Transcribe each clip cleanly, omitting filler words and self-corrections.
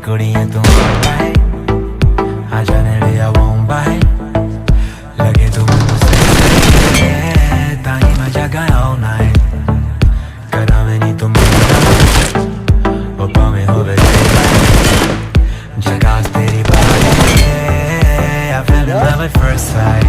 कुड़ियां तू बाय आ जाने रे I won't bite लगे तू मैनू सही है ताही मैं जागा all night करा मैं नहीं तू मेरा वो पावे होवे जगास तेरी बात I fell in love at first sight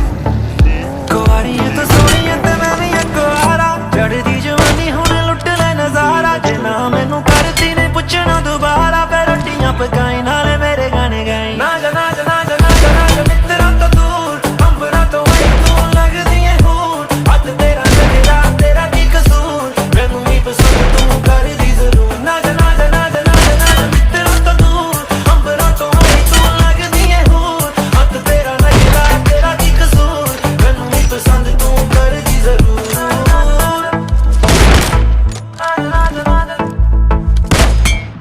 कुआरियां तो सोनियां ते मैं भी कुआरा चढ़दी जवानी हुण लुट ले नजारा जे ना मैनू करती ने पुछना दोबारा फिर रोटियां पकाई नाले मेरे गाने गाई ना जा ना जा ना जा ना जा ना जा मित्रा तो दूर अंबरा तो वही तू लगदी है हूर हद तेरा लगदा तेरा की कसूर मैनू ही पसंद तू कर दी जरूर ना जा ना जा ना जा ना जा ना जा मित्रा तो दूर अंबरा तो वही तू लगदी है हूर हद तेरा लगदा तेरा की कसूर मैनू ही पसंद तू कर दी जरूर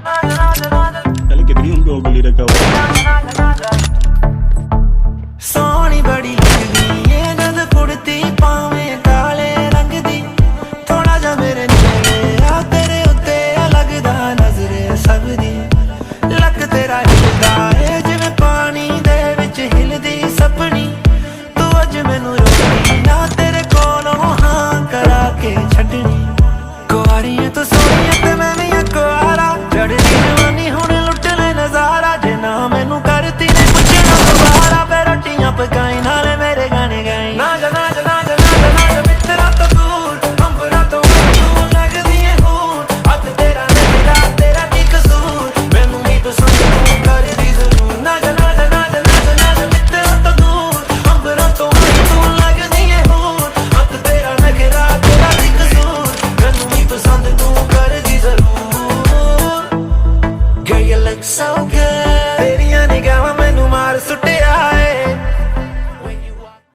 चल कितनी हमको गोली रखा हुआ सोहनी बड़ी लगदी है जद कुड़ती पावे काले रंग दी थोड़ा जा मेरे नेड़े आ तेरे उत्ते लगदा नजरे सब दी लक तेरा हिलदा है जिवें पानी दे विच हिलदी सपनी तू अज मैनू